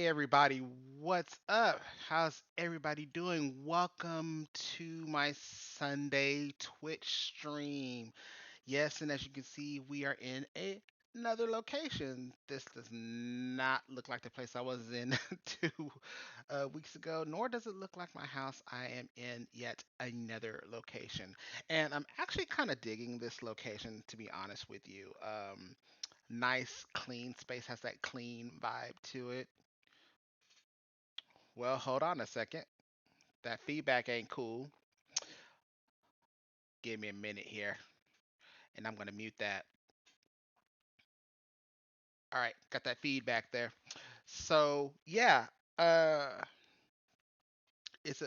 everybody, what's up? How's everybody doing? Welcome to my Sunday Twitch stream. Yes, and as you can see, we are in another location. This does not look like the place I was in 2 weeks ago, nor does it look like my house. I am in yet another location. And I'm actually kind of digging this location, to be honest with you. Nice, clean space, has that clean vibe to it. Well, hold on a second. That feedback ain't cool. Give me a minute here, and I'm gonna mute that. All right, got that feedback there. So yeah, uh,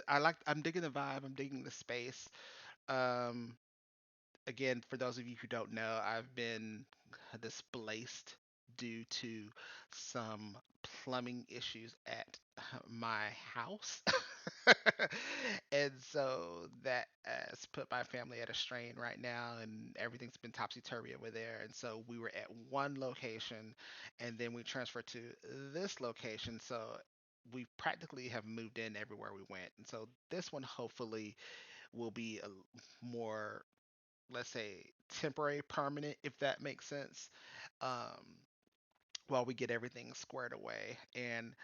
I'm digging the vibe. I'm digging the space. Um, Again, for those of you who don't know, I've been displaced due to some plumbing issues at my house. And so that has put my family at a strain right now, and everything's been topsy-turvy over there. And so we were at one location, and then we transferred to this location. So we practically have moved in everywhere we went. And so this one hopefully will be a more, let's say, temporary permanent, if that makes sense, um, while we get everything squared away. And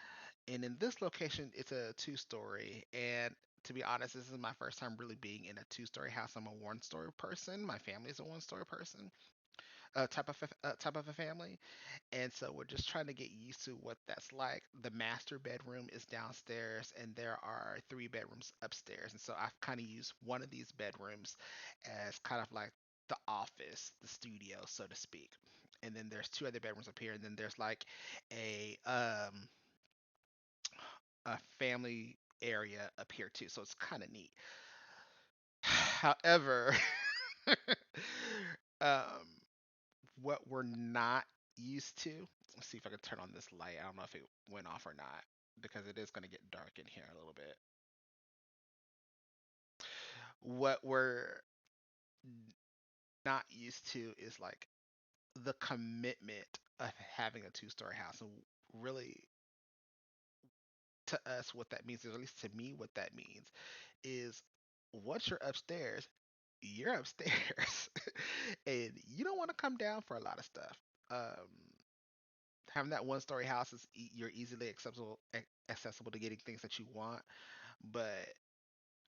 in this location, it's a two-story. And to be honest, this is my first time really being in a two-story house. I'm a one-story person. My family is a one-story person, type of a family. And so we're just trying to get used to what that's like. The master bedroom is downstairs, and there are three bedrooms upstairs. And so I've kind of used one of these bedrooms as kind of like the office, the studio, so to speak. And then there's two other bedrooms up here, and then there's like a a family area up here too. So it's kind of neat. However, um, what we're not used to. Let's see if I can turn on this light. I don't know if it went off or not because it is going to get dark in here a little bit. What we're not used to is like the commitment of having a two-story house, and really to us what that means, or at least to me what that means, is once you're upstairs, you're upstairs, and you don't want to come down for a lot of stuff. Um, Having that one-story house is you're easily accessible to getting things that you want, but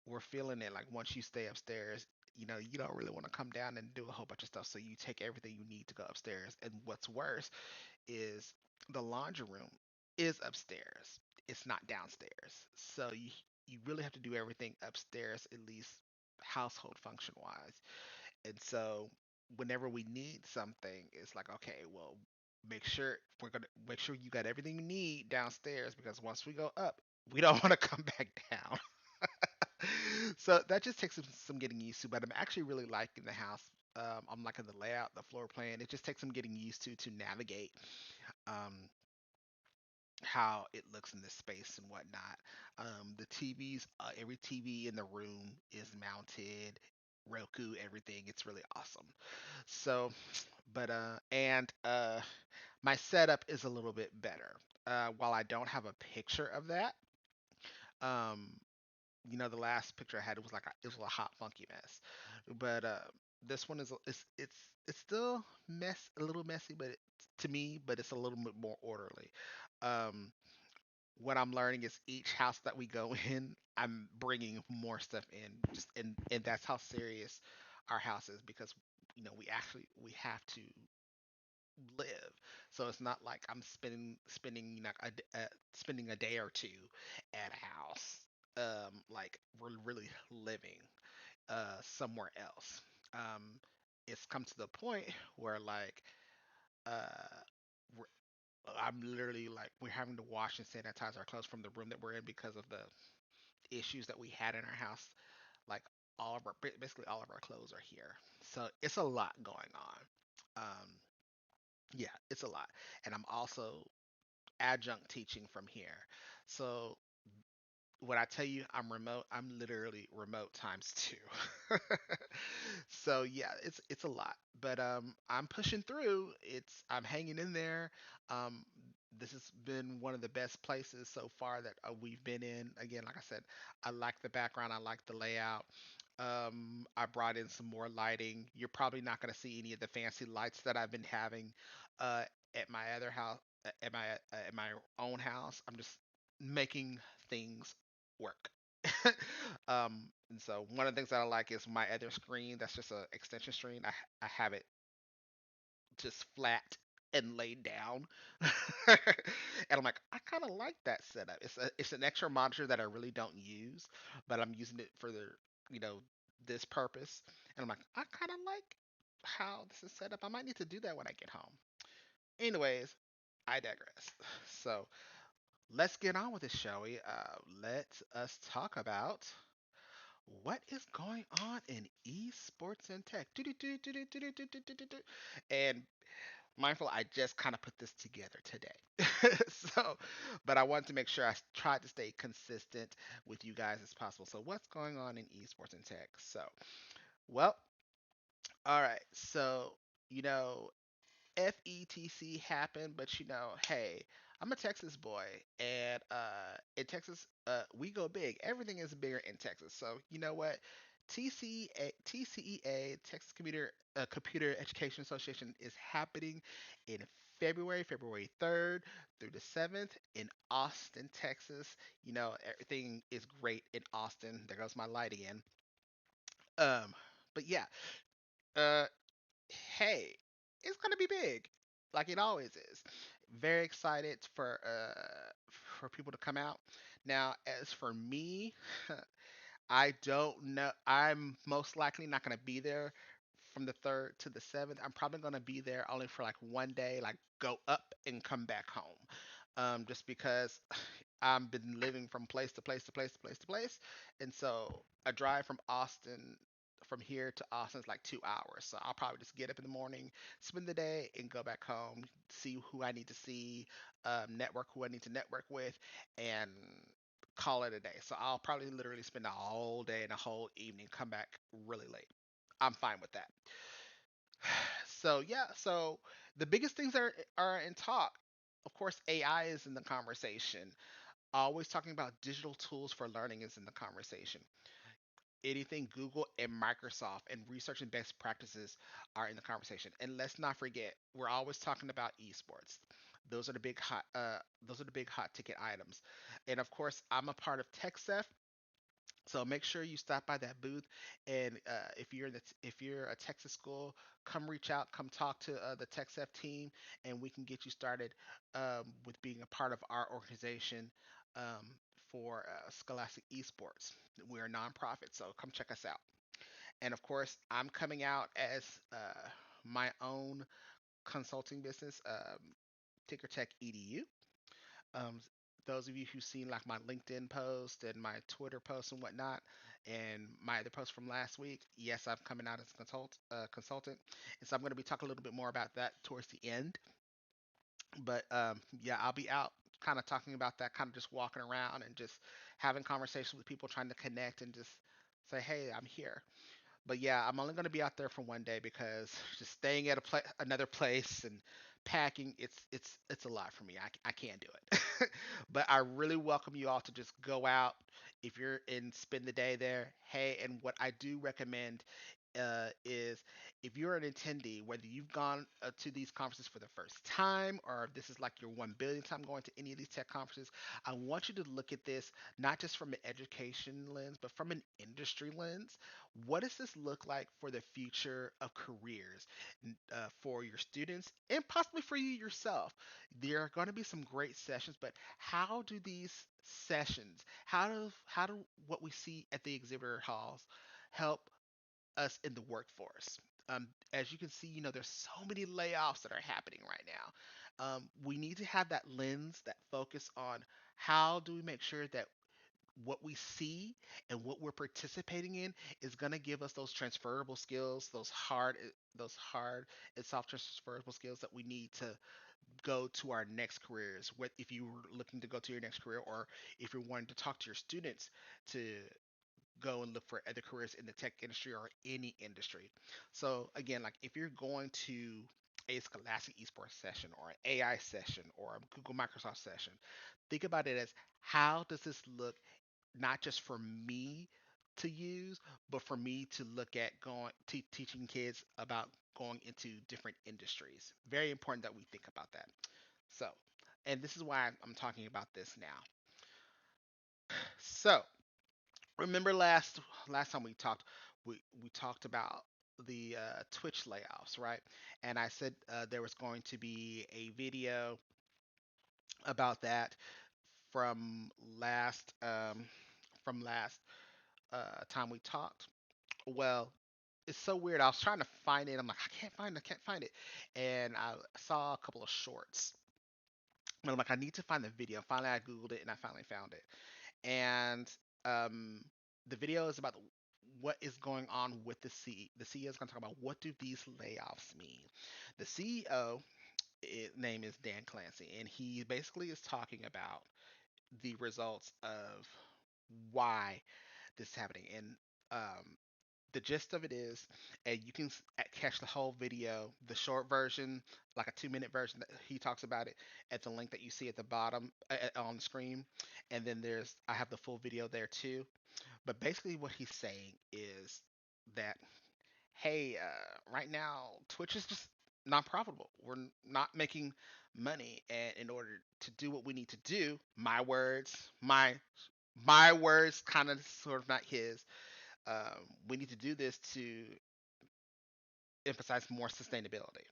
we're feeling it like once you stay upstairs, you don't really want to come down and do a whole bunch of stuff, so you take everything you need to go upstairs. And what's worse is the laundry room is upstairs. It's not downstairs. So you really have to do everything upstairs, at least household function wise. And so whenever we need something, it's like, okay, well, we're gonna make sure you got everything you need downstairs, because once we go up, we don't want to come back down. So that just takes some getting used to, but I'm actually really liking the house. I'm liking the layout, the floor plan. It just takes some getting used to navigate um, how it looks in this space and whatnot. The TVs, every TV in the room is mounted, Roku, everything. It's really awesome. So, but my setup is a little bit better. While I don't have a picture of that, um, the last picture I had, it was a hot funky mess. But this one it's still a little messy, but to me, but it's a little bit more orderly. Um, what I'm learning is each house that we go in, I'm bringing more stuff in, and that's how serious our house is, because we have to live. So it's not like I'm spending a day or two at a house. Like we're really living somewhere else. Um, it's come to the point where like uh, we're, I'm literally like we're having to wash and sanitize our clothes from the room that we're in because of the issues that we had in our house. Like basically all of our clothes are here, so it's a lot going on. Yeah, it's a lot, and I'm also adjunct teaching from here. So when I tell you I'm remote, I'm literally remote times two. So yeah, it's a lot, but I'm pushing through. I'm hanging in there. Um, this has been one of the best places so far that we've been in. Again, like I said, I like the background, I like the layout. I brought in some more lighting. You're probably not going to see any of the fancy lights that I've been having uh, at my other house, at my own house. I'm just making things work. And so one of the things that I like is my other screen. That's just an extension screen. I have it just flat and laid down. And I'm like, I kind of like that setup. It's an extra monitor that I really don't use, but I'm using it for the you know this purpose. And I'm like, I kind of like how this is set up. I might need to do that when I get home. Anyways, I digress. So let's get on with this, shall we? Let us talk about what is going on in esports and tech. And mindful, I just kind of put this together today. So, but I wanted to make sure I tried to stay consistent with you guys as possible. So, what's going on in esports and tech? So, well, all right. So, you know, FETC happened, but hey, I'm a Texas boy, and in Texas, we go big. Everything is bigger in Texas. So you know what? TCEA, Texas Computer Education Association, is happening in February 3rd through the 7th in Austin, Texas. Everything is great in Austin. There goes my light again. Um, but yeah, uh, hey, it's gonna be big, like it always is. Very excited for people to come out. Now, as for me, I don't know. I'm most likely not gonna be there from the 3rd to the 7th. I'm probably gonna be there only for like one day, like go up and come back home. Just because I've been living from place to place to place to place to place, and so a drive from Austin, from here to Austin, is like 2 hours. So I'll probably just get up in the morning, spend the day, and go back home, see who I need to see, network who I need to network with, and call it a day. So I'll probably literally spend a whole day and a whole evening, come back really late. I'm fine with that. So yeah, so the biggest things are in talk. Of course, AI is in the conversation. Always talking about digital tools for learning is in the conversation. Anything Google and Microsoft and research and best practices are in the conversation. And let's not forget, we're always talking about esports. Those are the big hot ticket items. And of course, I'm a part of TechSef, so make sure you stop by that booth, and if you're a Texas school, come reach out, come talk to the TechSF team, and we can get you started with being a part of our organization um, for Scholastic Esports. We're a nonprofit, so come check us out. And of course, I'm coming out as my own consulting business, TickerTech EDU. Um, those of you who've seen like my LinkedIn post and my Twitter post and whatnot, and my other post from last week, yes, I'm coming out as a consultant, and so I'm going to be talking a little bit more about that towards the end. But yeah, I'll be out kind of talking about that, kind of just walking around and just having conversations with people, trying to connect and just say, hey, I'm here. But yeah, I'm only going to be out there for one day because just staying at another place and packing, it's a lot for me. I can't do it. But I really welcome you all to just go out if you're in, spend the day there. Hey, and what I do recommend is if you're an attendee, whether you've gone to these conferences for the first time or if this is like your 1 billionth time going to any of these tech conferences, I want you to look at this not just from an education lens, but from an industry lens. What does this look like for the future of careers for your students and possibly for you yourself? There are going to be some great sessions, but how do these sessions, how do what we see at the exhibitor halls help us in the workforce? As you can see, there's so many layoffs that are happening right now. We need to have that lens, that focus on how do we make sure that what we see and what we're participating in is going to give us those transferable skills, those hard and soft transferable skills that we need to go to our next careers. What if you were looking to go to your next career, or if you're wanting to talk to your students to go and look for other careers in the tech industry or any industry. So again, like if you're going to a Scholastic esports session or an AI session or a Google Microsoft session. Think about it as how does this look not just for me to use, but for me to look at teaching kids about going into different industries. Very important that we think about that. So, and this is why I'm talking about this now. So, remember last time we talked, we talked about the Twitch layoffs, right? And I said there was going to be a video about that from last um, from last time we talked. Well, it's so weird. I was trying to find it. I'm like, I can't find it. And I saw a couple of shorts. And I'm like, I need to find the video. Finally, I Googled it and I finally found it. And um, the video is about what is going on with the CEO. The CEO is going to talk about what do these layoffs mean. The CEO name is Dan Clancy, and he basically is talking about the results of why this is happening. And um, the gist of it is, and you can catch the whole video, the short version, like a 2 minute version that he talks about it at the link that you see at the bottom on the screen. And then I have the full video there too. But basically, what he's saying is that, hey, right now, Twitch is just not profitable. We're not making money. And in order to do what we need to do, my words, kind of sort of not his, we need to do this to emphasize more sustainability.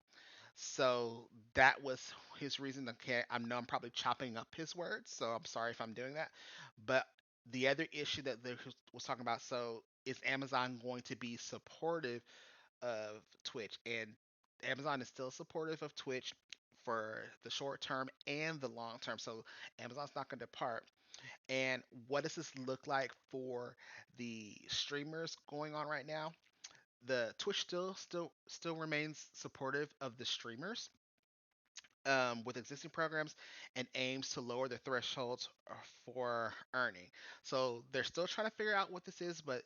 So that was his reason. Okay, I know I'm probably chopping up his words, so I'm sorry if I'm doing that. But the other issue that they was talking about, so is Amazon going to be supportive of Twitch? And Amazon is still supportive of Twitch for the short term and the long term. So Amazon's not going to depart. And what does this look like for the streamers going on right now? The Twitch still remains supportive of the streamers with existing programs and aims to lower the thresholds for earning. So they're still trying to figure out what this is, but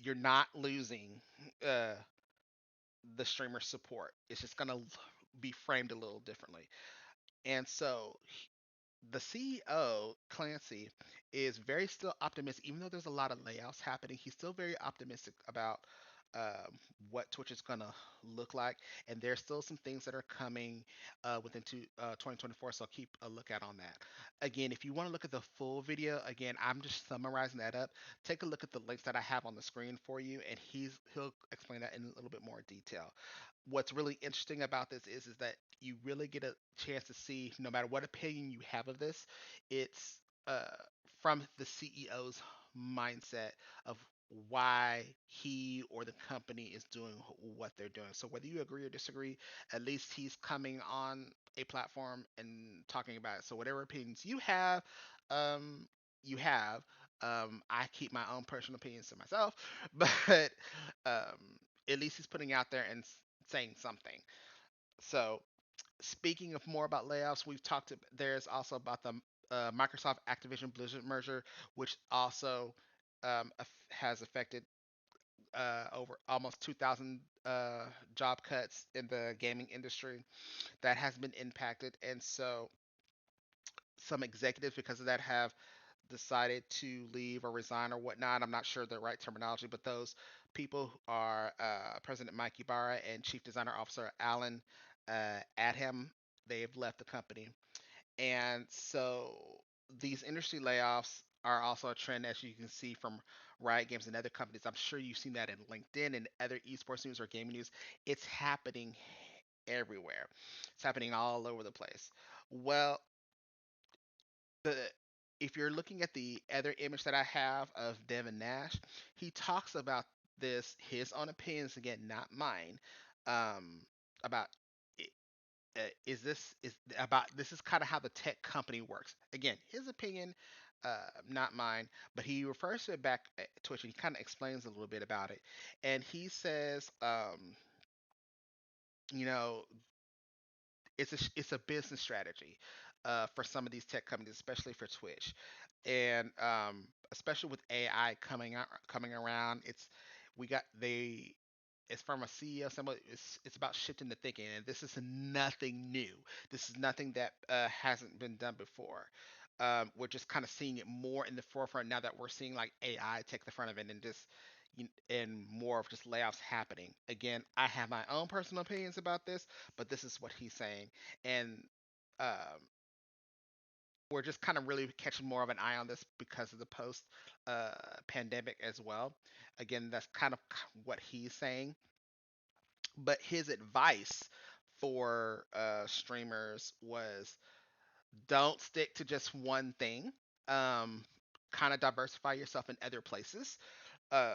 you're not losing uh, the streamer support. It's just gonna be framed a little differently. And so the CEO, Clancy, is very still optimistic, even though there's a lot of layoffs happening. He's still very optimistic about what Twitch is going to look like. And there's still some things that are coming within 2024. So keep a lookout on that. Again, if you want to look at the full video, again, I'm just summarizing that up. Take a look at the links that I have on the screen for you, and he'll explain that in a little bit more detail. What's really interesting about this is that you really get a chance to see, no matter what opinion you have of this, it's uh, from the CEO's mindset of why he or the company is doing what they're doing. So whether you agree or disagree, at least he's coming on a platform and talking about it. So whatever opinions you have, um, you have. I keep my own personal opinions to myself, but at least he's putting out there and saying something. So speaking of more about layoffs, we've talked. There's also about the Microsoft Activision Blizzard merger, which also has affected over almost 2,000 job cuts in the gaming industry. That has been impacted, and so some executives, because of that, have decided to leave or resign or whatnot. I'm not sure the right terminology, but those people are President Mike Ibarra and Chief Designer Officer Alan Adham. They've left the company. And so these industry layoffs are also a trend, as you can see from Riot Games and other companies. I'm sure you've seen that in LinkedIn and other esports news or gaming news. It's happening everywhere. It's happening all over the place. Well, the if you're looking at the other image that I have of Devin Nash, he talks about this, his own opinions, again, not mine, about is about this is kind of how the tech company works. Again, his opinion, not mine, but he refers to it back at Twitch and he kind of explains a little bit about it. And he says, you know, it's a business strategy for some of these tech companies, especially for Twitch, and especially with AI coming around. It's we got they it's from a CEO. Somebody, it's about shifting the thinking, and this is nothing new. This is nothing that hasn't been done before. We're just kind of seeing it more in the forefront now that we're seeing like AI take the front of it and just and more of just layoffs happening. Again, I have my own personal opinions about this, but this is what he's saying, and um, we're just kind of really catching more of an eye on this because of the post pandemic as well. Again, that's kind of what he's saying. But his advice for streamers was don't stick to just one thing. Um, kind of diversify yourself in other places. Um,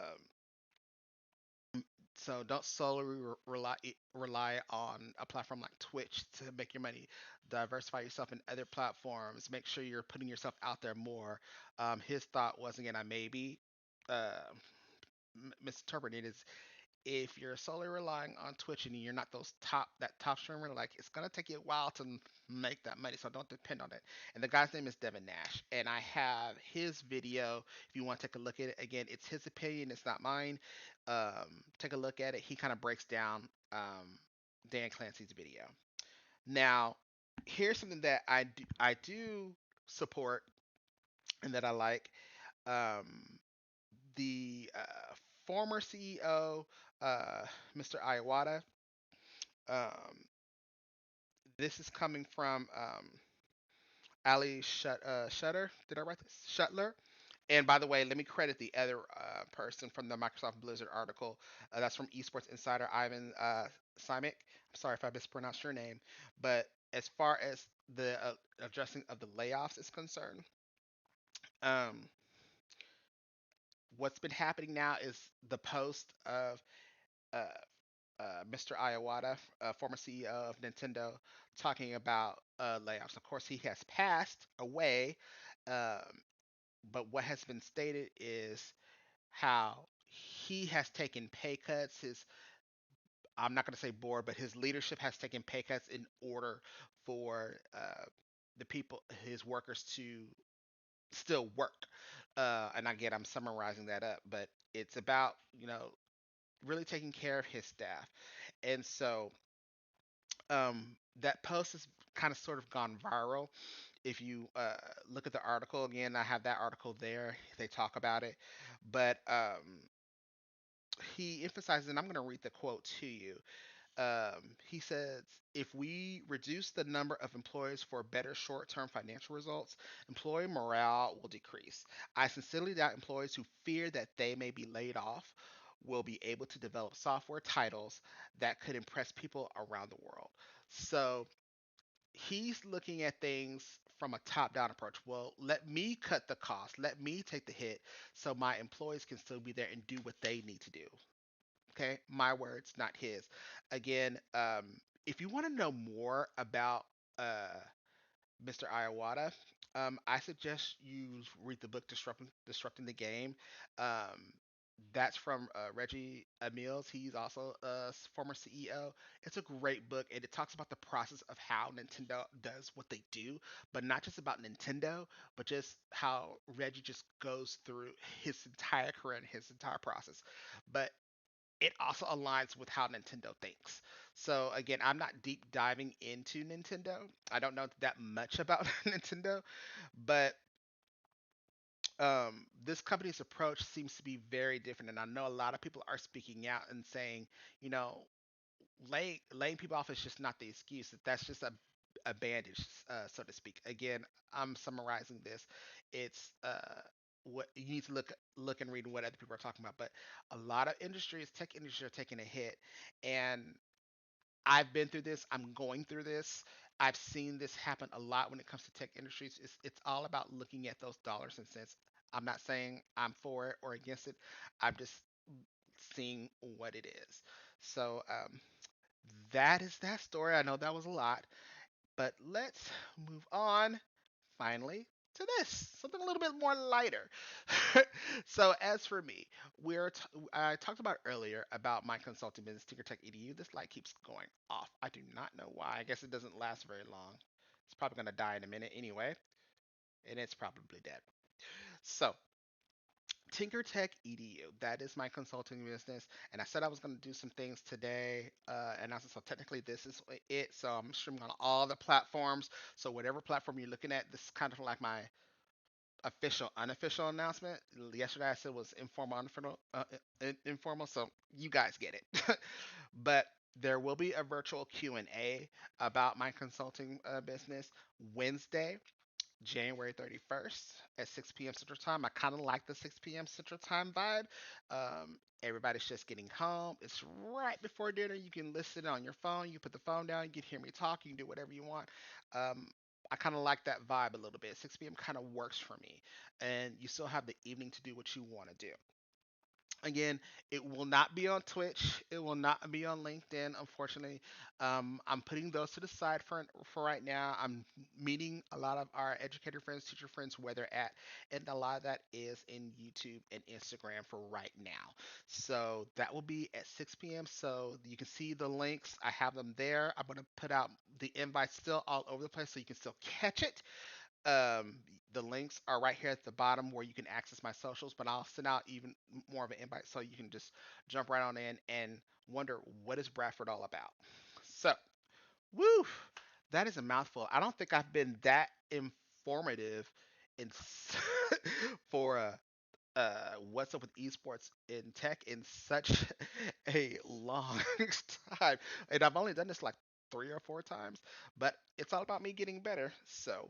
so don't solely rely on a platform like Twitch to make your money. Diversify yourself in other platforms. Make sure you're putting yourself out there more. His thought was again, I maybe uh, misinterpreted is if you're solely relying on Twitch and you're not that top streamer, like it's gonna take you a while to make that money. So don't depend on it. And the guy's name is Devin Nash, and I have his video. If you want to take a look at it, again, it's his opinion, it's not mine. Take a look at it. He kind of breaks down Dan Clancy's video. Now, here's something that I do support and that I like. Um, the former CEO, uh, Mr. Iwata. Um, this is coming from Ali Shutter. Did I write this? Shuttler. And by the way, let me credit the other person from the Microsoft Blizzard article. That's from Esports Insider, Ivan Simic. I'm sorry if I mispronounced your name. But as far as the addressing of the layoffs is concerned, um, what's been happening now is the post of uh, Mr. Iwata, former CEO of Nintendo, talking about layoffs. Of course, he has passed away, um, but what has been stated is how he has taken pay cuts. I'm not going to say board, but his leadership has taken pay cuts in order for the people, his workers, to still work. And again, I'm summarizing that up, but it's about really taking care of his staff. And so that post has kind of sort of gone viral. If you look at the article again, I have that article there. They talk about it, but he emphasizes, and I'm going to read the quote to you. He says, if we reduce the number of employees for better short term financial results, employee morale will decrease. I sincerely doubt employees who fear that they may be laid off will be able to develop software titles that could impress people around the world. So he's looking at things from a top down approach. Well, let me cut the cost, let me take the hit so my employees can still be there and do what they need to do. Okay, my words, not his. Again, if you want to know more about uh, Mr. Iwata, I suggest you read the book Disrupting the Game. Um, that's from Reggie Mills. He's also a former CEO. It's a great book, and it talks about the process of how Nintendo does what they do, but not just about Nintendo, but just how Reggie just goes through his entire career and his entire process. But it also aligns with how Nintendo thinks. So again, I'm not deep diving into Nintendo. I don't know that much about Nintendo, but this company's approach seems to be very different. And I know a lot of people are speaking out and saying, you know, laying people off is just not the excuse. That's just a bandage, so to speak. Again, I'm summarizing this. It's what you need to look and read what other people are talking about. But a lot of industries, tech industry, are taking a hit, and I've been through this. I'm going through this. I've seen this happen a lot when it comes to tech industries. It's all about looking at those dollars and cents. I'm not saying I'm for it or against it. I'm just seeing what it is. So that is that story. I know that was a lot, but let's move on finally to this something a little bit more lighter. So as for me, I talked about earlier about my consulting business, TinkerTech EDU. This light keeps going off. I do not know why. I guess it doesn't last very long. It's probably going to die in a minute anyway, and it's probably dead. So Tinker Tech EDU. That is my consulting business, and I said I was going to do some things today, and I said so. Technically, this is it. So I'm streaming on all the platforms. So whatever platform you're looking at, this is kind of like my official, unofficial announcement. Yesterday I said was informal, informal. So you guys get it. But there will be a virtual Q&A about my consulting business Wednesday, January 31st at 6 p.m. Central Time. I kind of like the 6 p.m. Central Time vibe. Everybody's just getting home. It's right before dinner. You can listen on your phone. You put the phone down. You can hear me talk. You can do whatever you want. Um, I kind of like that vibe a little bit. 6 p.m. kind of works for me. And you still have the evening to do what you want to do. Again, it will not be on Twitch. It will not be on LinkedIn, unfortunately. I'm putting those to the side for right now. I'm meeting a lot of our educator friends, teacher friends, where they're at, and a lot of that is in YouTube and Instagram for right now. So that will be at 6 p.m. So you can see the links. I have them there. I'm going to put out the invites still all over the place so you can still catch it. The links are right here at the bottom where you can access my socials, but I'll send out even more of an invite so you can just jump right on in and wonder what is Bradford all about. So, woo, that is a mouthful. I don't think I've been that informative in for what's up with esports in tech in such a long time, and I've only done this like 3 or 4 times, but it's all about me getting better. So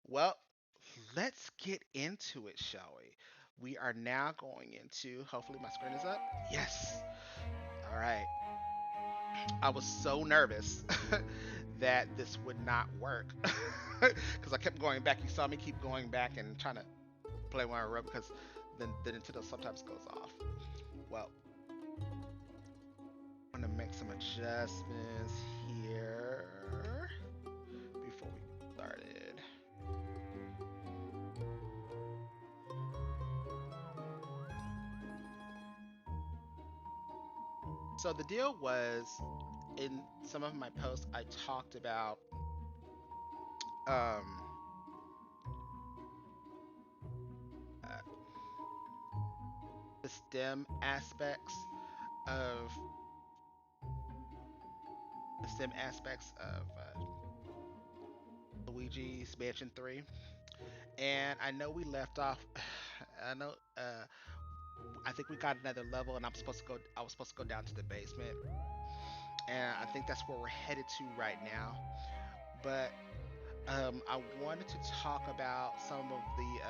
well, let's get into it, shall we? We are now going into, hopefully my screen is up. Yes. All right. I was so nervous that this would not work because I kept going back. You saw me keep going back and trying to play one rope because then the Nintendo sometimes goes off. Well, I'm going to make some adjustments here before we get started. So the deal was in some of my posts, I talked about um, uh, the of STEM aspects of Luigi's Mansion 3, and I know we left off. I know. I think we got another level, and I'm supposed to go. I was supposed to go down to the basement, and I think that's where we're headed to right now. But I wanted to talk about some of the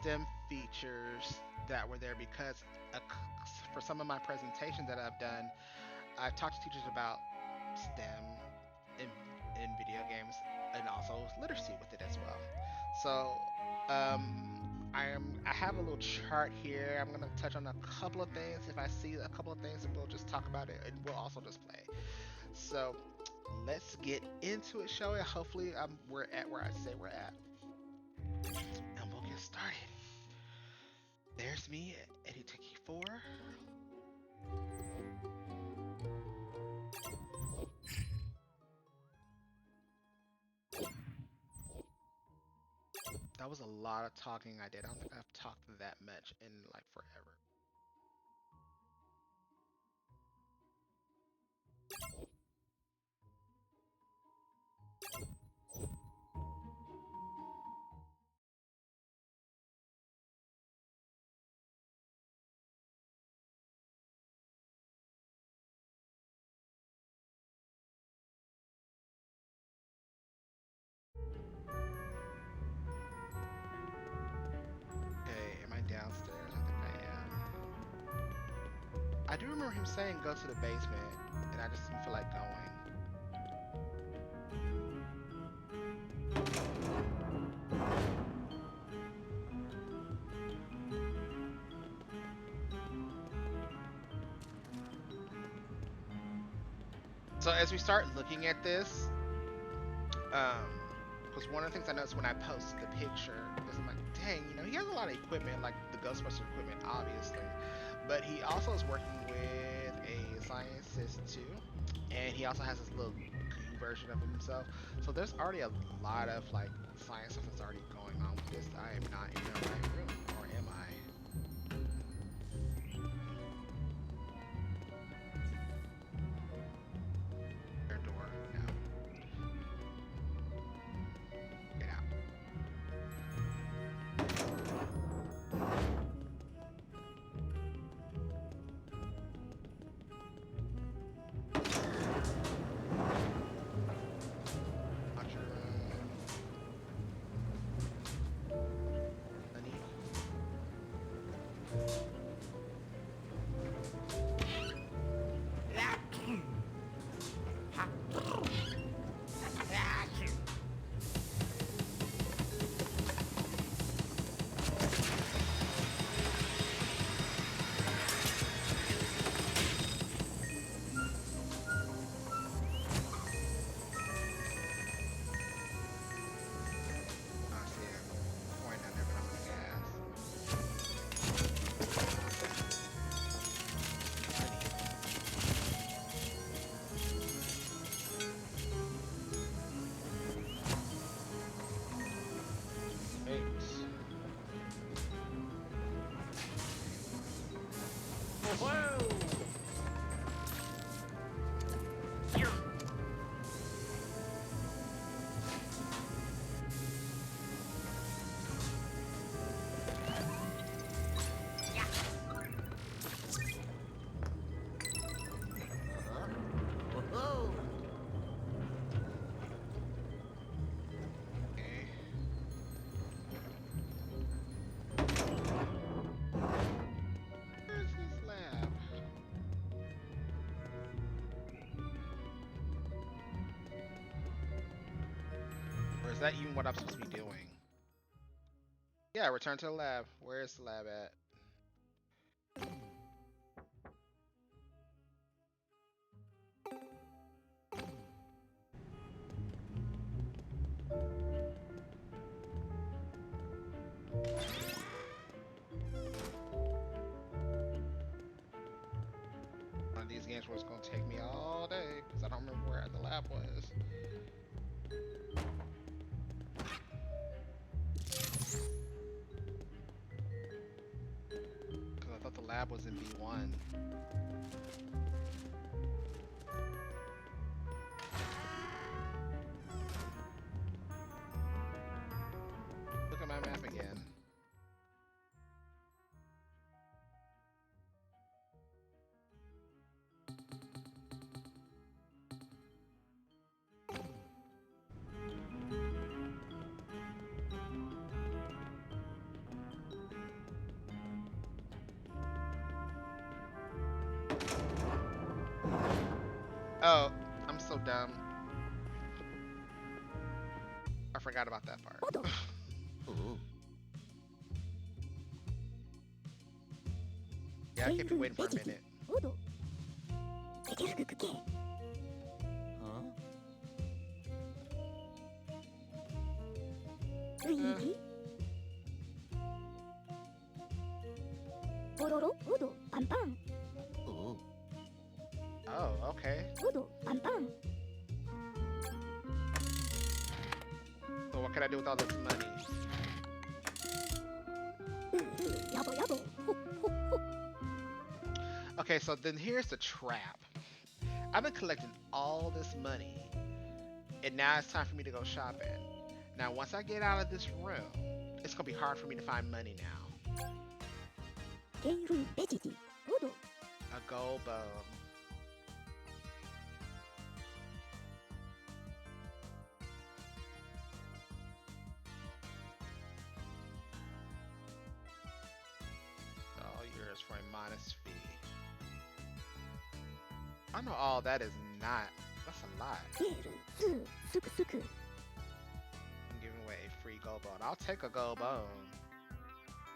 STEM features that were there because uh, for some of my presentations that I've done, I've talked to teachers about STEM in, in video games and also literacy with it as well. So I have a little chart here. I'm gonna touch on a couple of things. If I see a couple of things, and we'll just talk about it, and we'll also just play. So let's get into it, shall we? Hopefully, we're at where I say we're at, and we'll get started. There's me, Eddie Techie 4. That was a lot of talking I did. I don't think I've talked that much in like forever. Okay, am I downstairs? I think I am. I do remember him saying go to the basement, and I just didn't feel like going. So as we start looking at this, because one of the things I noticed when I posted the picture was I'm like, dang, he has a lot of equipment, like the Ghostbuster equipment, obviously, but he also is working with a scientist too, and he also has this little goo version of himself. So there's already a lot of like science stuff that's already going on with this. I am not in the right room, or am I? Where's this lab? Or is that even what I'm supposed to be doing? Yeah, return to the lab. Where's the lab at? One of these games where it's gonna take me all day because I don't remember where the lab was. Because I thought the lab was in B1. Look at my map again. Oh, I'm so dumb. I forgot about that part. Yeah, I kept you waiting for a minute. Luigi? Pororo, Odo, Pan Pan. Oh, okay. Odo, Pan Pan. So what can I do with all this money? Yabo, yabo. Ho, ho, ho. Okay, so then here's the trap. I've been collecting all this money, and now it's time for me to go shopping. Now, once I get out of this room, it's gonna be hard for me to find money now. Keiru, Vegeti. Odo. A gold bone. All yours for a modest fee. I know all that is not. That's a lot. Keiru, Su, Suku, Suku. I'm giving away a free gold bone. I'll take a gold bone.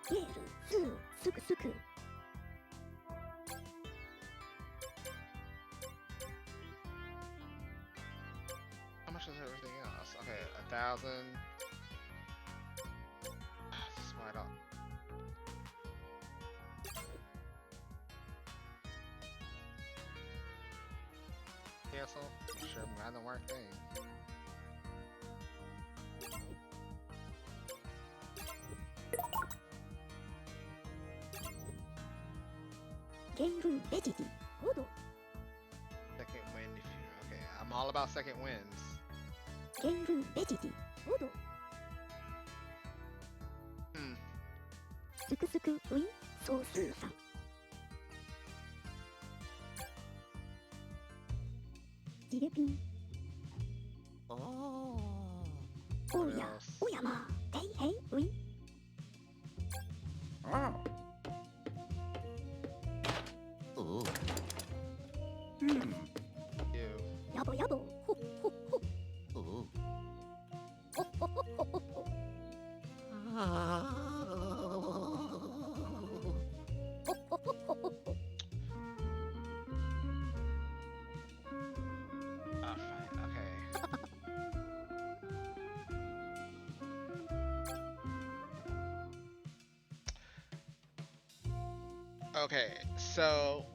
Keiru, Su, Suku, Suku. How much is everything else? Okay, 1,000. This is why I don't. Cancel. Sure, not the work thing. Keiru, Vegeti. Odo. Second win if you. Okay, I'm all about second wins. Keiru, Vegeti. Odo. Hmm. Suku, Suku, Ui, Sosu-san. Jigepin. What Oya, else? Oyama. Hey, hey, Ui. You. Yabo, yabo. Ho, ho, ho. Ho, ho, ho, ho, ho, ho. Ho, ho, ho, ho, ho, ho. Oh, fine. Okay. Okay, so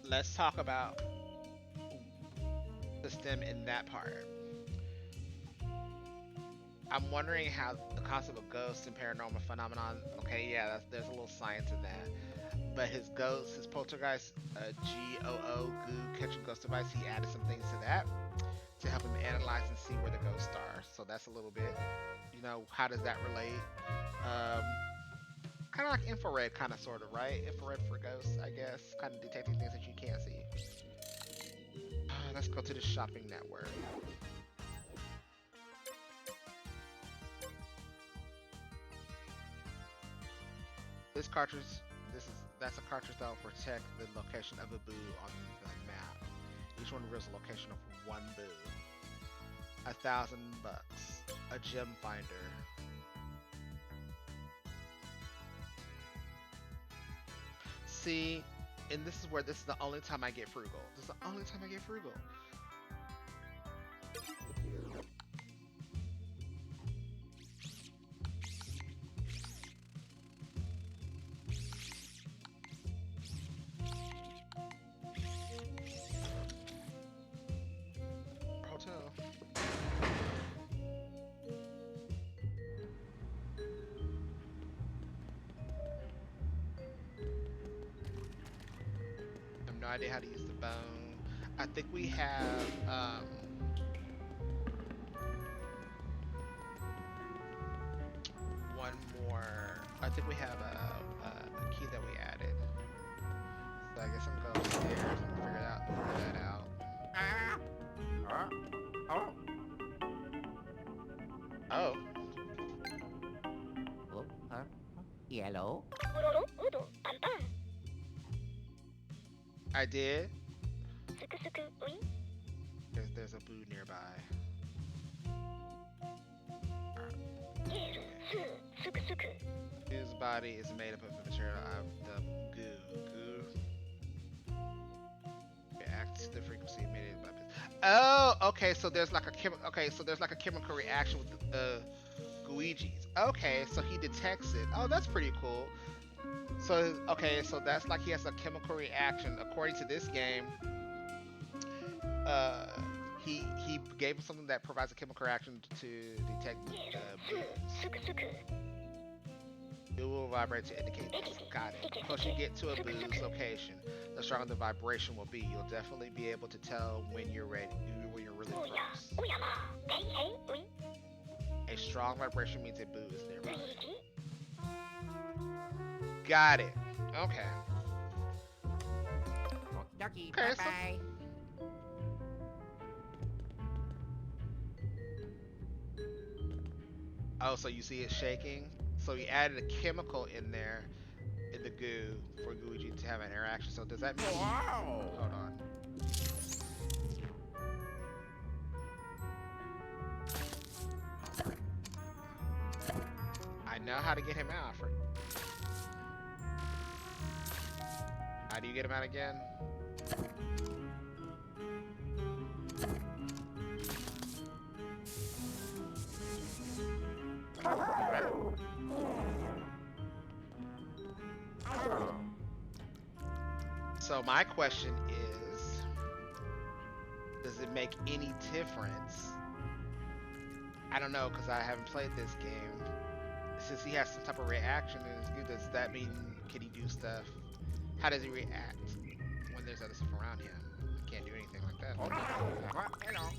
let's talk about system in that part. I'm wondering how the concept of ghosts and paranormal phenomenon. Okay, yeah, there's a little science in that. But his ghost, his poltergeist, GOO, goo catching ghost device, he added some things to that to help him analyze and see where the ghosts are. So that's a little bit, how does that relate? Um, kind of like infrared, kind of sort of, right? Infrared for ghosts, I guess, kind of detecting things that you can't see. Let's go to the shopping network. This cartridge, that's a cartridge that will protect the location of a boo on the map. Each one reveals the location of one boo. $1,000. A gem finder. See, and this is the only time I get frugal. This is the only time I get frugal. Hotel. I have no idea how to use the bone. I think we have one more. I think we have a key that we added. So I guess I'm going upstairs and figure that out. Oh, Oh, yellow. I did. There's a boo nearby. His body is made up of the material of the goo. Reacts to the frequency emitted by. Oh, okay. So there's like a chemical reaction with the Luigi's. Okay, so he detects it. Oh, that's pretty cool. So okay, so that's like he has a chemical reaction. According to this game, uh, he gave him something that provides a chemical reaction to detect booze. It will vibrate to indicate this. Got it. Closer you get to a booze location, the stronger the vibration will be. You'll definitely be able to tell when you're ready, when you're really close. A strong vibration means a boo is nearby. Got it. Okay. Ducky, Okay. bye bye. Oh, so you see it shaking. So he added a chemical in there in the goo for Luigi to have an interaction. So does that mean? Wow. Hold on. I know how to get him out. How do you get him out again? So my question is, does it make any difference? I don't know because I haven't played this game. Since he has some type of reaction in his goo, does that mean can he do stuff? How does he react when there's other stuff around him? He can't do anything like that. Hello.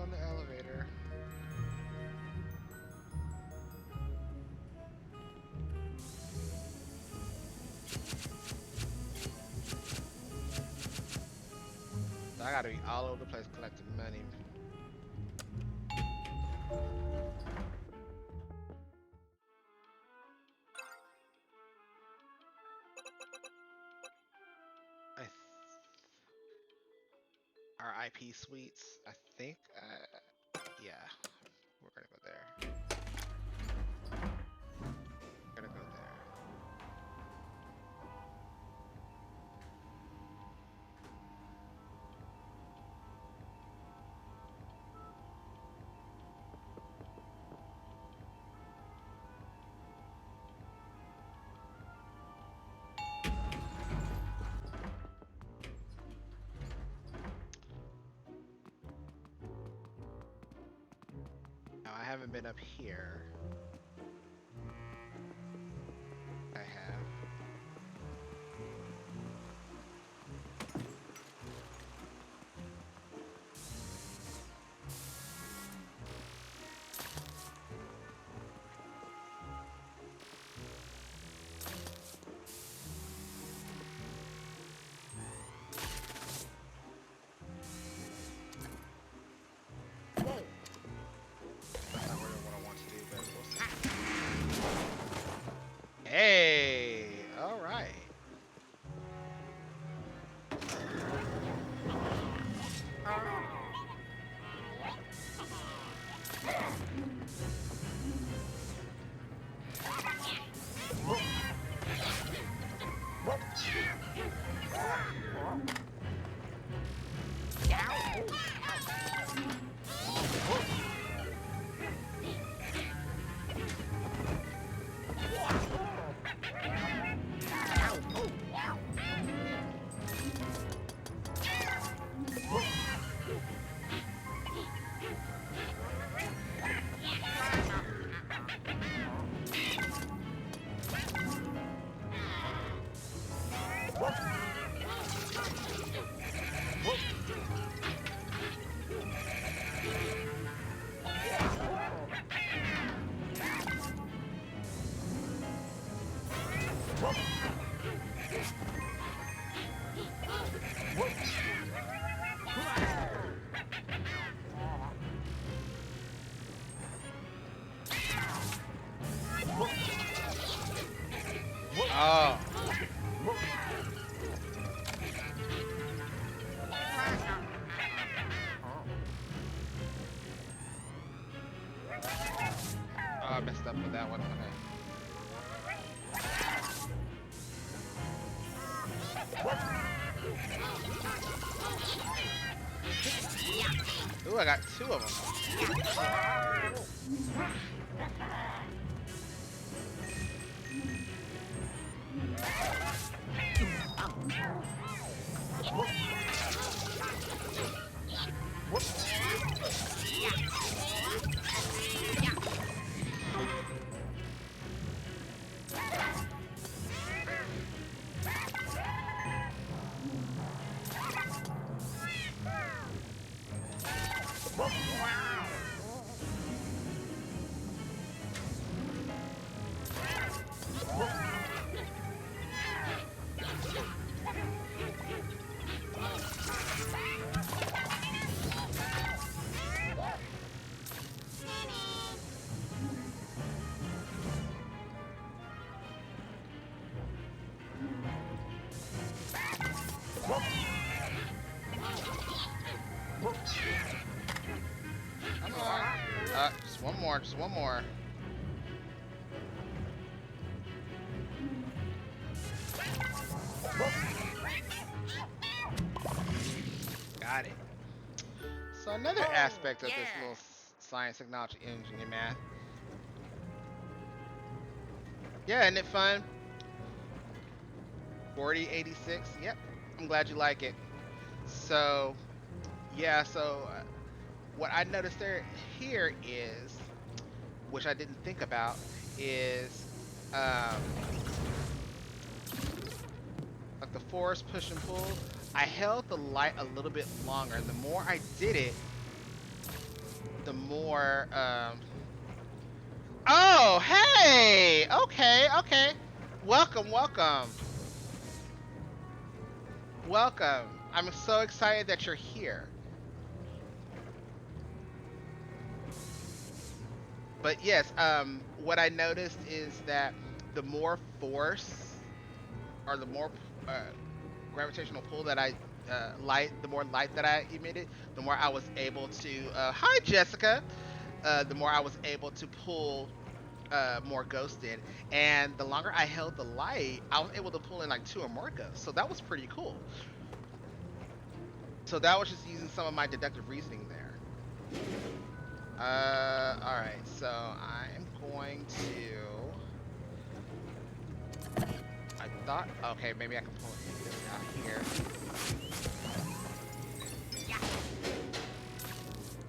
On the elevator. So I gotta be all over the place collecting money. I th- our IP suites. I think. Yeah, we're gonna go there. We're gonna go there. haven't been up here. I have. That's not really what I want to do, but we'll see. Hey, all right. Oh, oh, I messed up with that one. Okay. Ooh, I got two of them. Come on. Just one more. Just one more. Got it. So another aspect of this little science, technology, engineering, math. Yeah, isn't it fun? 4086. Yep. I'm glad you like it. So, yeah. So, what I noticed here is, which I didn't think about, is um, like the force push and pull. I held the light a little bit longer. The more I did it, the more. Oh, hey. Okay. Okay. Welcome. Welcome. Welcome. I'm so excited that you're here. But yes, what I noticed is that the more force or the more uh, gravitational pull that the more light that I emitted, the more I was able to. Hi, Jessica. The more I was able to pull more ghosts in, and the longer I held the light, I was able to pull in like two or more ghosts. So that was pretty cool. So that was just using some of my deductive reasoning there. All right. So I'm going to. I thought. Okay, maybe I can pull this out here.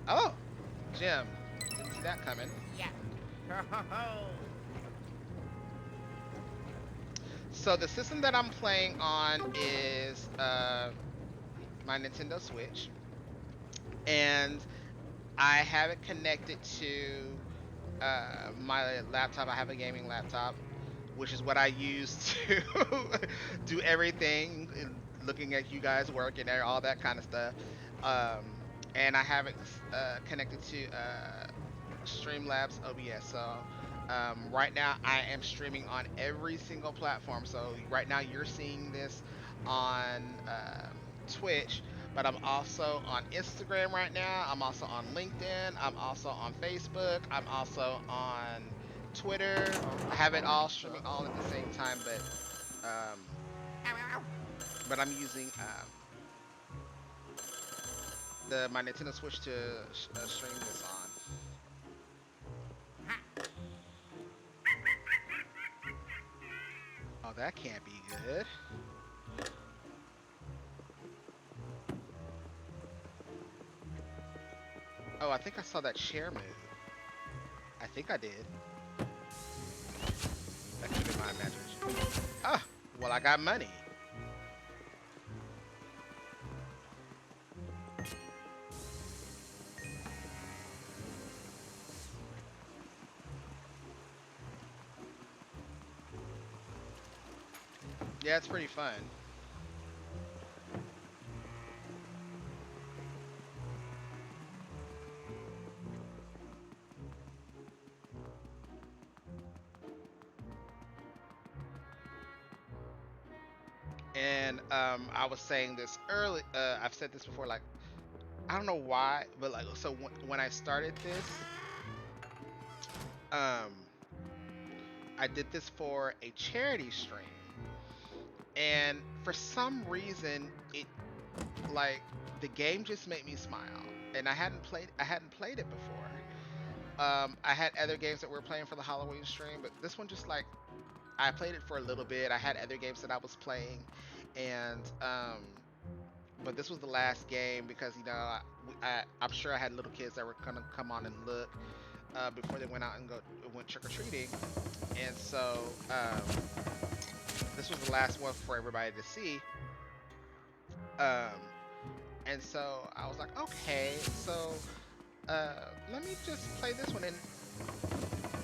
Oh, Jim. Didn't see that coming. So the system that I'm playing on is my Nintendo Switch, and I have it connected to my laptop. I have a gaming laptop, which is what I use to do everything, looking at you guys work and all that kind of stuff. And I have it connected to Streamlabs OBS. So right now I am streaming on every single platform. So right now you're seeing this on Twitch, but I'm also on Instagram right now. I'm also on LinkedIn. I'm also on Facebook. I'm also on Twitter. I have it all streaming all at the same time, um, but I'm using the my Nintendo Switch to stream this on. Oh, that can't be good. Oh, I think I saw that chair move. I think I did. That could be my imagination. Ah, well, I got money. Yeah, it's pretty fun. And I was saying this early. I've said this before. Like, I don't know why, but like, so when I started this, um, I did this for a charity stream, and for some reason, it like the game just made me smile, and I hadn't played it before. I had other games that we were playing for the Halloween stream, but this one just like I played it for a little bit. I had other games that I was playing, and but this was the last game because I'm sure I had little kids that were gonna come on and look before they went out and went trick or treating, and so this was the last one for everybody to see. Um, and so I was like, okay, so let me just play this one, and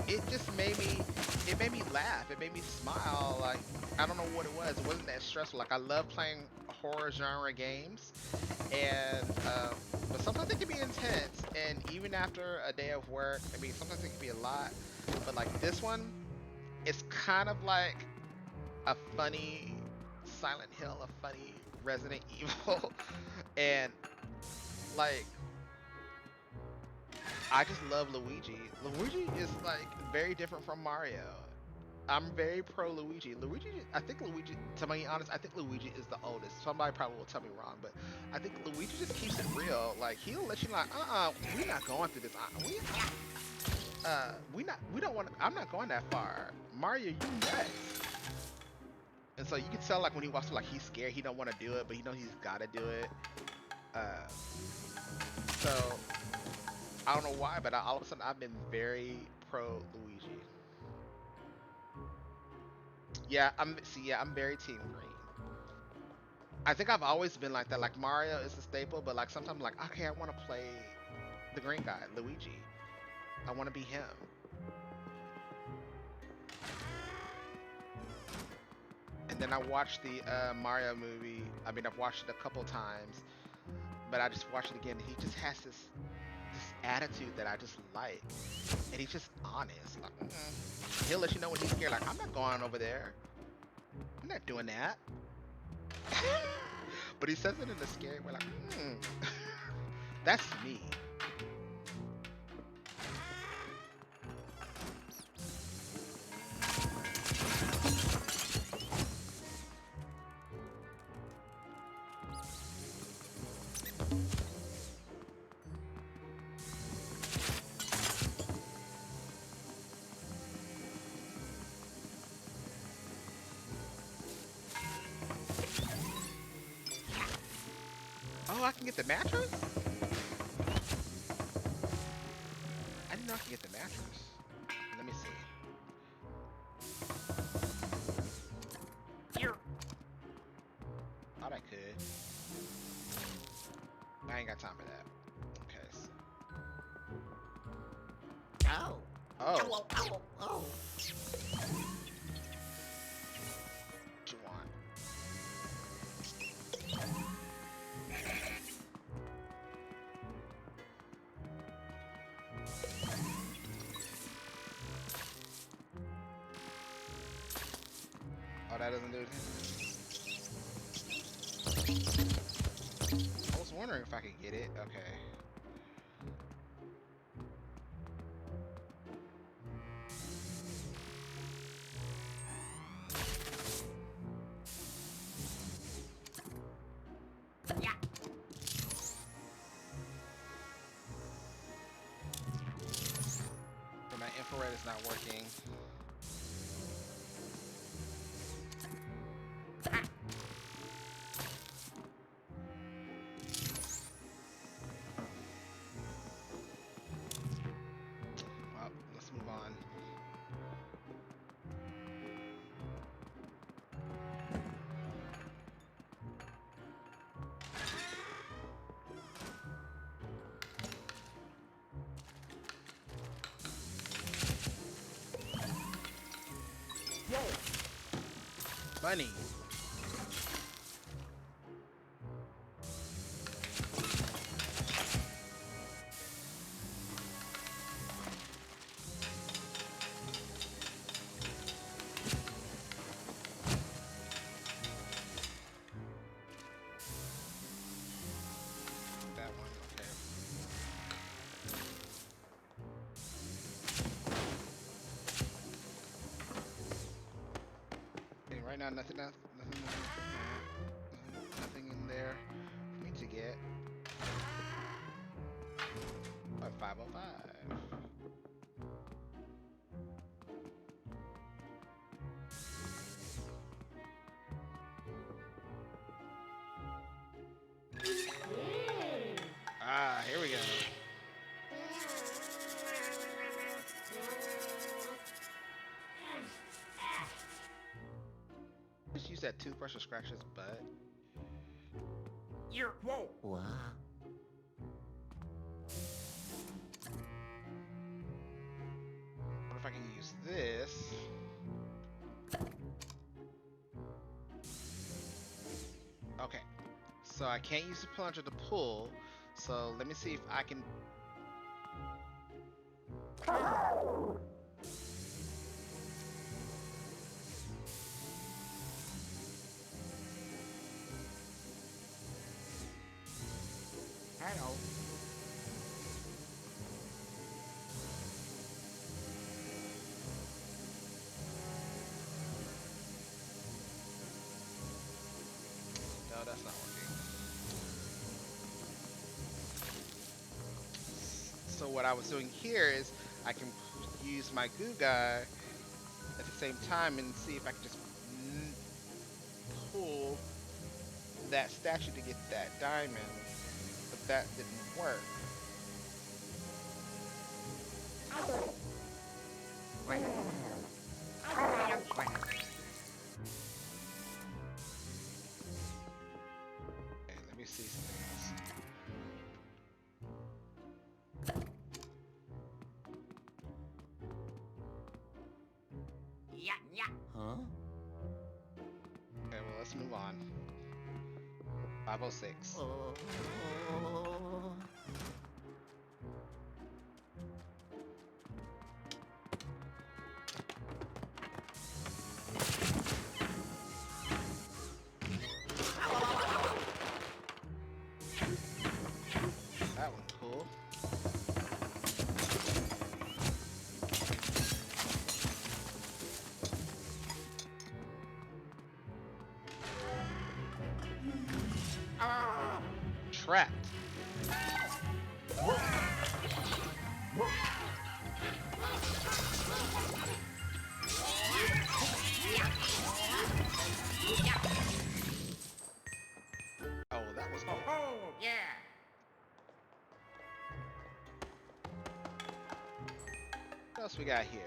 it just made me laugh. It made me smile. Like, I don't know what it was. It wasn't that stressful. Like, I love playing horror genre games, and but sometimes it can be intense. And even after a day of work, I mean, sometimes it can be a lot. But like this one, it's kind of like a funny Silent Hill, a funny Resident Evil, and like I just love Luigi. Luigi is like very different from Mario. I'm very pro Luigi. I think Luigi, to be honest, I think Luigi is the oldest. Somebody probably will tell me wrong, but I think Luigi just keeps it real. Like he'll let you know, like, we're not going through this. We don't want. I'm not going that far. Mario, you nuts. And so you can tell like when he walks through, like he's scared. He don't want to do it, but he knows he's got to do it. Uh, so I don't know why, but all of a sudden I've been very pro Luigi. Yeah, I'm very team green. I think I've always been like that. Like Mario is a staple, but like sometimes like okay, I want to play the green guy, Luigi. I want to be him. And then I watched the Mario movie. I mean, I've watched it a couple times, but I just watched it again. He just has this attitude that I just like, and he's just honest. Like, he'll let you know when he's scared. Like, I'm not going over there. I'm not doing that. But he says it in a scary way. Like, that's me. Oh, I can get the mattress? I didn't know I could get the mattress. Let could. I ain't got time for that. Okay. Oh. Oh, Oh, oh, oh. what you want? Oh, that doesn't do anything. I was wondering if I could get it. Okay. Yeah. So my infrared is not working. Well, let's move on. Money. That one. Okay. Okay, right now, nothing in there for me to get. But 505. Ah, here we go. Just use that toothbrush to scratch his butt. You're whoa. Wow. What if I can use this? Okay. So I can't use the plunger to pull. So let me see if I can. Hello. No, that's not working. So what I was doing here is I can use my goo guy at the same time and see if I can just pull that statue to get that diamond, but that didn't work. Wait. Okay, let me see something else. Yeah, yeah. Huh? Okay, well, let's move on. 506. Oh. That one's cool. Ah. Trapped. Oh, well, that was cool. Oh, yeah. What else we got here?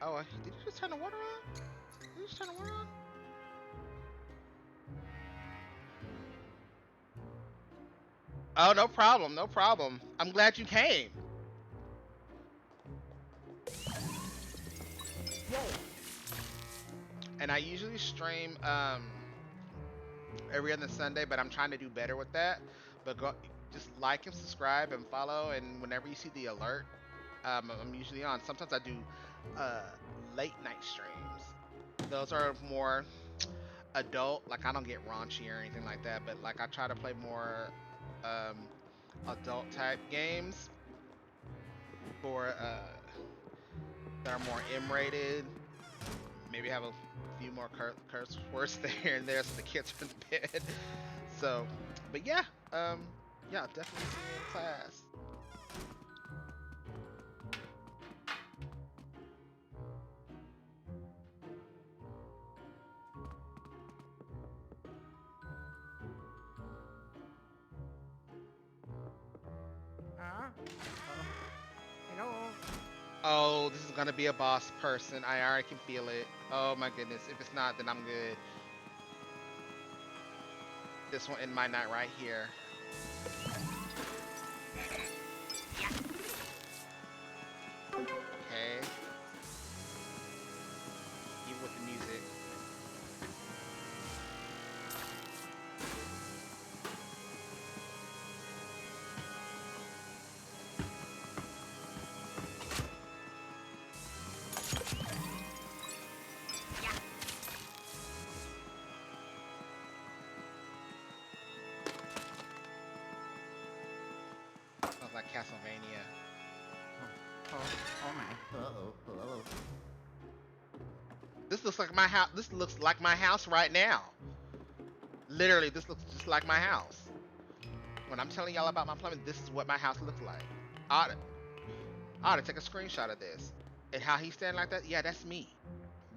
Oh, did you just turn the water on? Did you just turn the water on? Oh, no problem, no problem. I'm glad you came. And I usually stream every other Sunday, but I'm trying to do better with that. But go just like and subscribe and follow, and whenever you see the alert, I'm usually on. Sometimes I do uh, late night streams. Those are more adult. Like I don't get raunchy or anything like that, but like I try to play more um, adult type games for that are more M rated. Maybe have a few more curse words there and there so the kids are in bed. So, but yeah, yeah, definitely see me in class. Hello. Oh, this is gonna be a boss person. I already can feel it. Oh my goodness. If it's not, then I'm good. This one in my night right here. Okay. Even with the music. Sounds like Castlevania. Oh my. Uh-oh. Uh-oh. This looks like my house. This looks like my house right now. Literally, this looks just like my house. When I'm telling y'all about my plumbing, this is what my house looks like. I ought to take a screenshot of this. And how he's standing like that, yeah, that's me.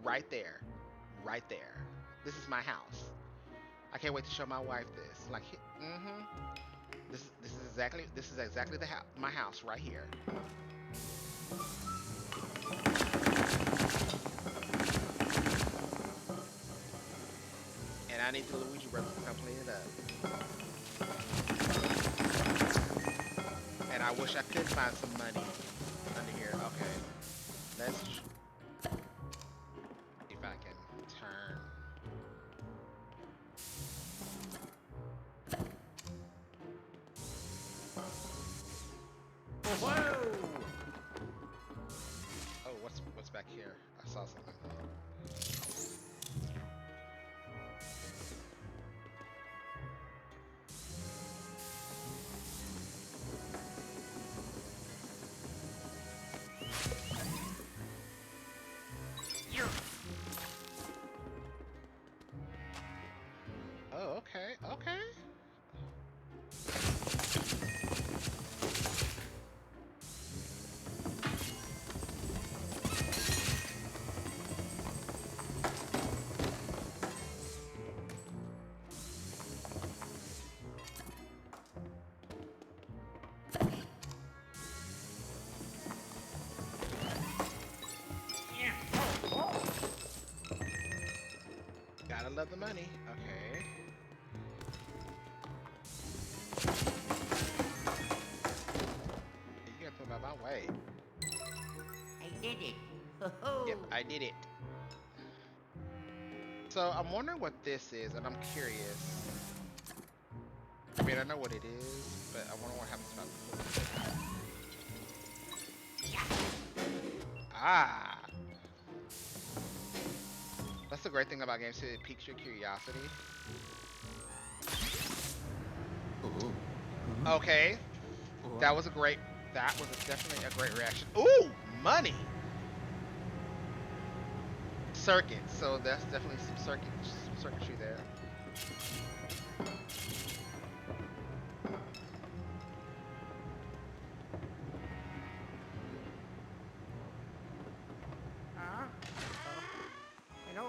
Right there. Right there. This is my house. I can't wait to show my wife this. Like, mm-hmm. This is exactly the house, my house right here. And I need the Luigi brothers to come clean it up. And I wish I could find some money under here. Okay. Let's see if I can turn. Whoa! Oh, what's back here? I saw something. Oh, okay, okay. Gotta love the money. Okay. You gotta put my way. I did it. Ho-ho. Yep, I did it. So I'm wondering what this is, and I'm curious. I mean, I know what it is, but I wonder what happens if I put it. Ah! That's the great thing about games too, it piques your curiosity. Ooh. Okay, Ooh. that was definitely a great reaction. Ooh, money! Circuit, so that's definitely some circuitry there. Hello.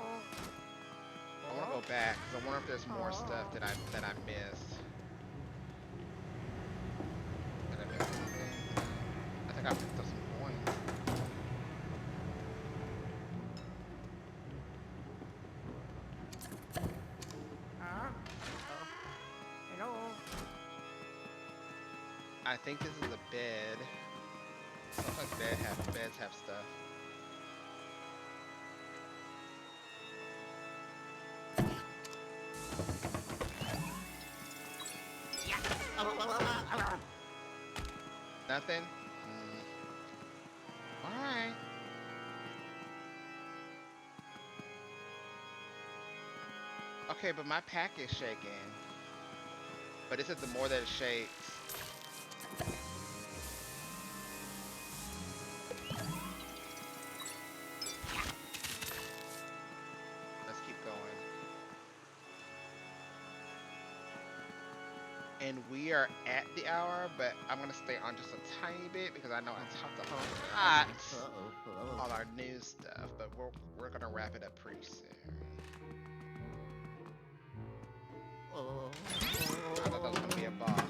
I want to go back because I wonder if there's more stuff that I missed. Did I miss anything? I think I picked up some coins. Hello. I think this is a bed. Sometimes beds have stuff. Nothing? Alright. Okay, but my pack is shaking. But it said the more that it shakes. Let's keep going. And we are at the hour, but I'm gonna stay on just a tiny bit because I know I talked a whole lot on our news stuff, but we're gonna wrap it up pretty soon. I thought that was gonna be a boss.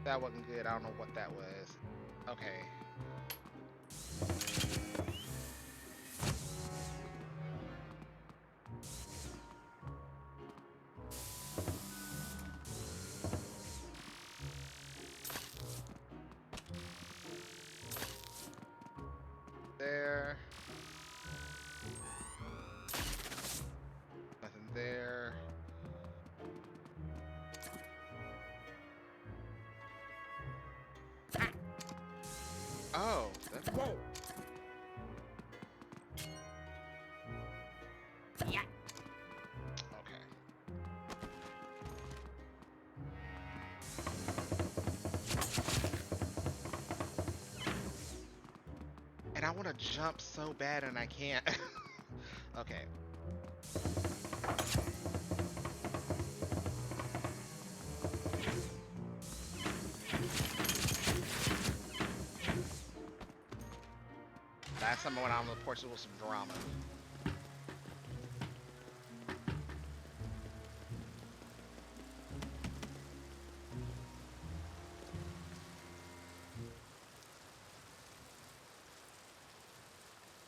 That wasn't good. I don't know what that was. Okay. There. Nothing there. Oh, that's Whoa. Yeah. okay. And I want to jump so bad and I can't. Okay. Last time I went out on the porch, there was some drama.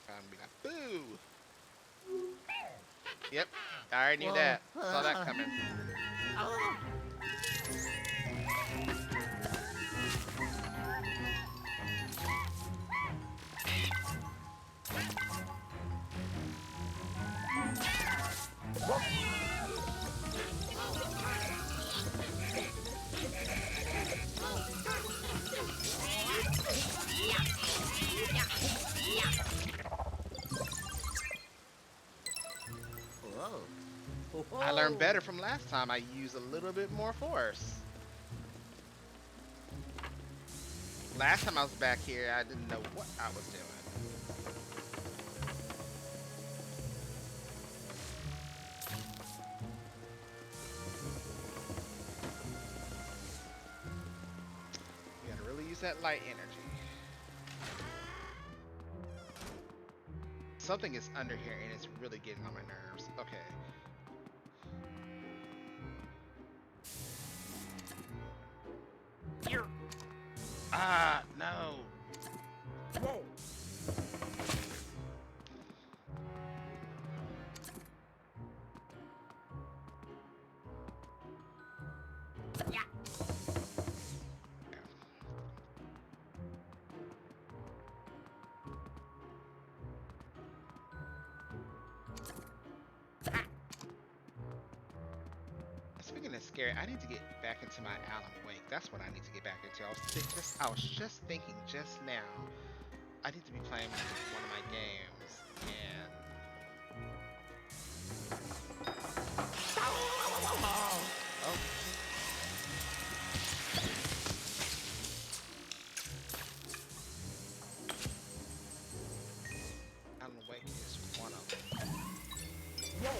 And be like, boo! Yep, I already knew that. Saw that coming. I learned better from last time. I used a little bit more force. Last time I was back here, I didn't know what I was doing. You gotta really use that light energy. Something is under here and it's really getting on my nerves. Okay. Here. Ah, no. Whoa. Yeah. Speaking of scary, I need to get back into my Alan Wake. That's what I need to get back into. I was just thinking just now. I need to be playing one of my games and oh, Alan Wake is one of them. Whoa.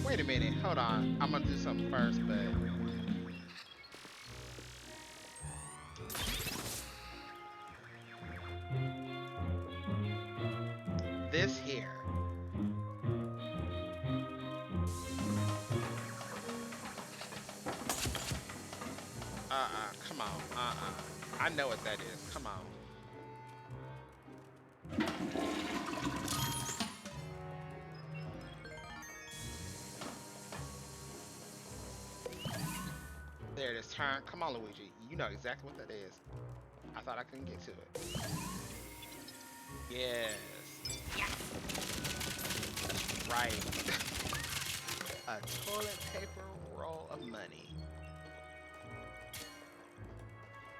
Wait a minute, hold on. I'm gonna do something first, but this here. Come on. I know what that is. Come on. There it is. Turn. Come on, Luigi. You know exactly what that is. I thought I couldn't get to it. Yes. That's right. A toilet paper roll of money.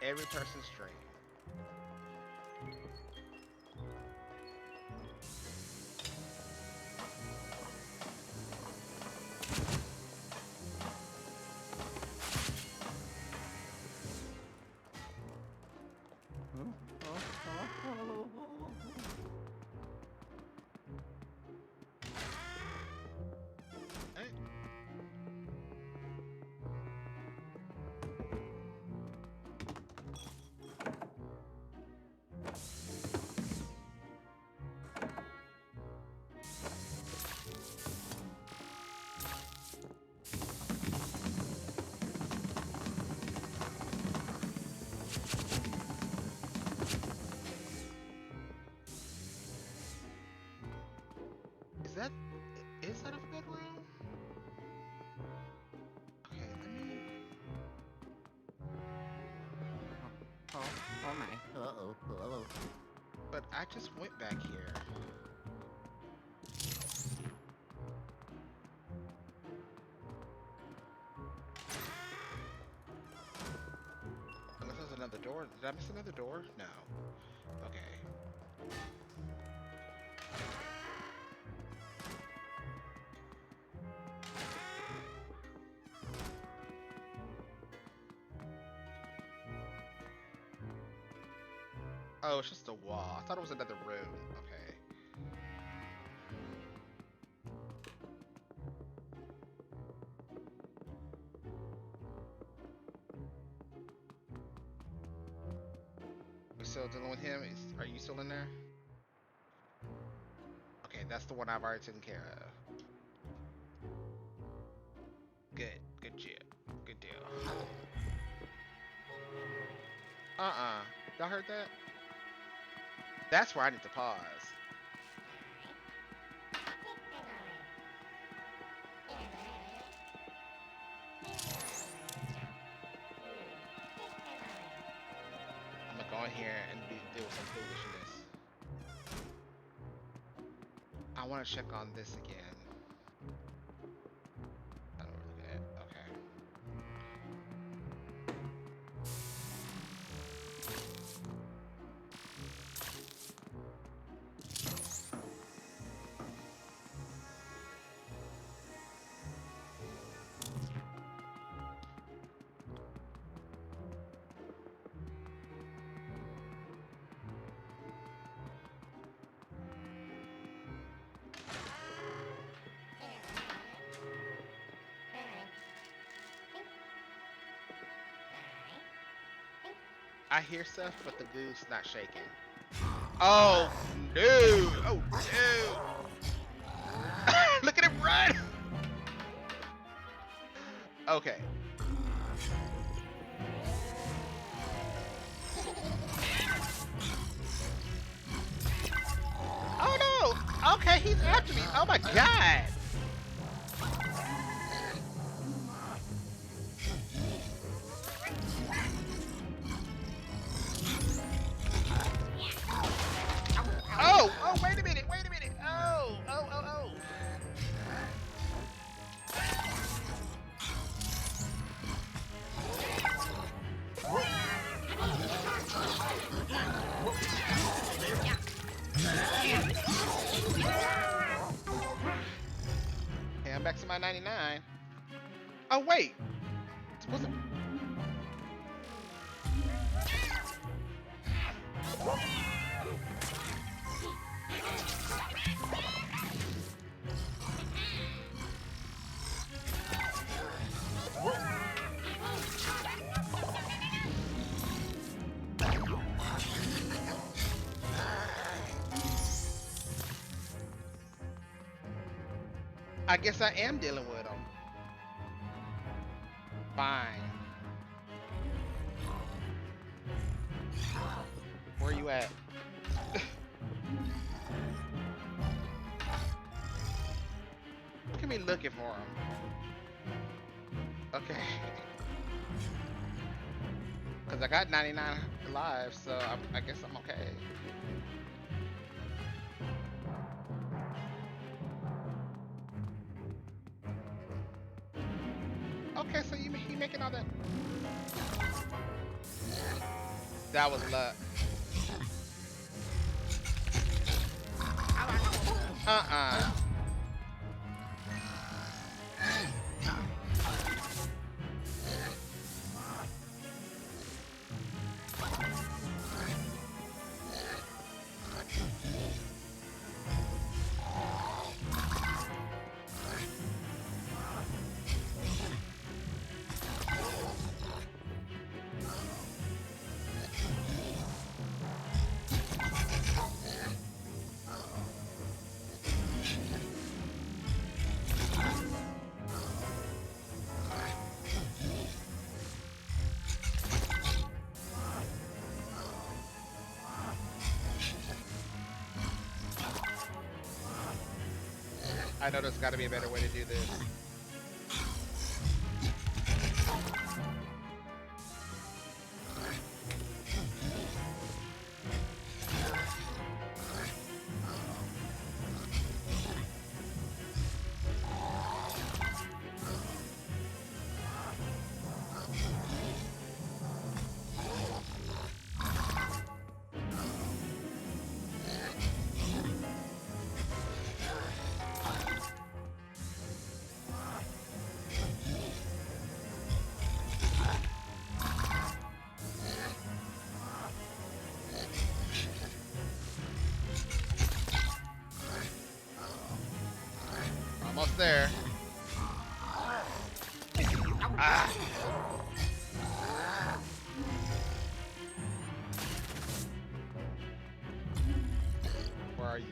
Every person's dream. Hey, is that is that a bedroom? Okay, let me. Oh my. Uh-oh. Uh-oh. But I just went back here. Unless there's another door. Did I miss another door? No. Okay. Oh, it's just a wall. I thought it was another room. Okay. We still dealing with him? Are you still in there? Okay, that's the one I've already taken care of. Good. Good deal. Good deal. Y'all heard that? That's where I need to pause. I'm gonna go in here and deal with some foolishness. I want to check on this again. I don't really get it. Okay. I hear stuff, but the goo's not shaking. Oh no! Oh no! Look at him run! Okay. Oh no! Okay, he's after me. Oh my god! Oh! Oh! Wait a minute! Wait a minute! Oh! Oh! Oh! Oh! Okay, I'm back to my 99. Oh wait! Was it? I guess I am dealing with him. Fine. Where you at? looking for him. Okay. Because I got 99 lives, so I guess I'm okay. Okay, so he making all that. That was luck. Uh-uh. 'Cause I know there's got to be a better way to do this. Almost there. Ah. Where are you?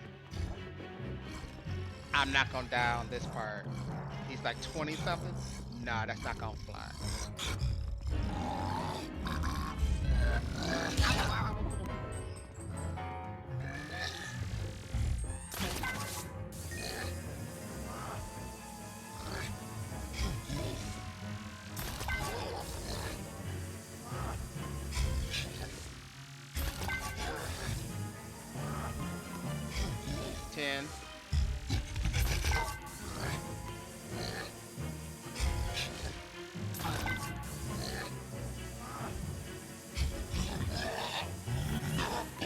I'm not gonna die on this part. He's like 20 something. Nah, that's not gonna fly. 10.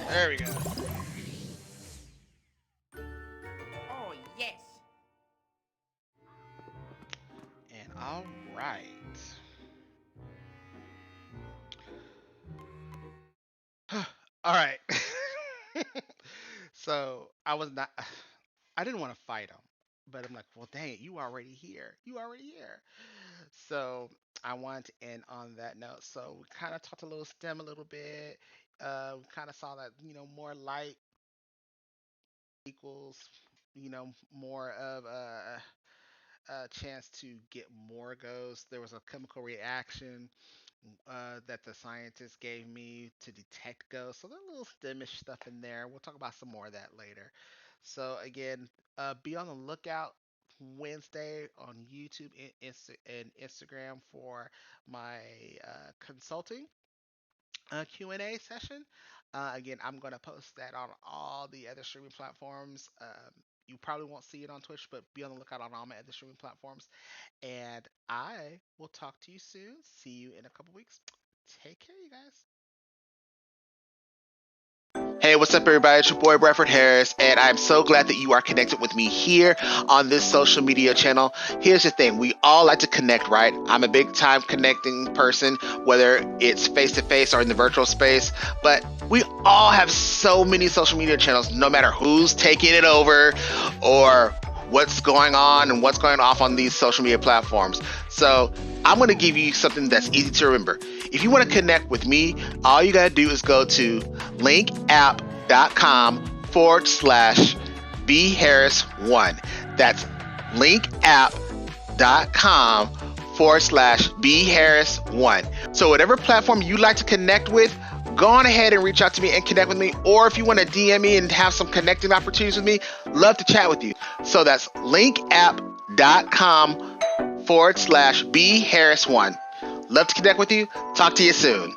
There we go. Oh, yes. And all right. All right. So I was not. I didn't want to fight him, but I'm like, well, dang it, you already here. You already here. So I wanted to end on that note. So we kind of talked a little STEM a little bit. We kind of saw that more light equals more of a chance to get more ghosts. There was a chemical reaction that the scientists gave me to detect ghosts. So there's a little STEMish stuff in there. We'll talk about some more of that later. So again, be on the lookout Wednesday on YouTube and Instagram for my consulting Q&A session. Again, I'm going to post that on all the other streaming platforms. You probably won't see it on Twitch, but be on the lookout on all my other streaming platforms. And I will talk to you soon. See you in a couple weeks. Take care, you guys. Hey, what's up, everybody? It's your boy Bradford Harris, and I'm so glad that you are connected with me here on this social media channel. Here's the thing, we all like to connect, right? I'm a big time connecting person, whether it's face to face or in the virtual space, but we all have so many social media channels, no matter who's taking it over or what's going on and what's going off on these social media platforms. So I'm going to give you something that's easy to remember. If you want to connect with me, all you got to do is go to linkapp.com/bharris1. That's linkapp.com/bharris1. So whatever platform you like to connect with, go on ahead and reach out to me and connect with me. Or if you want to DM me and have some connecting opportunities with me, love to chat with you. So that's linkapp.com/bharris1. facebook.com/B Harris1. Love to connect with you. Talk to you soon.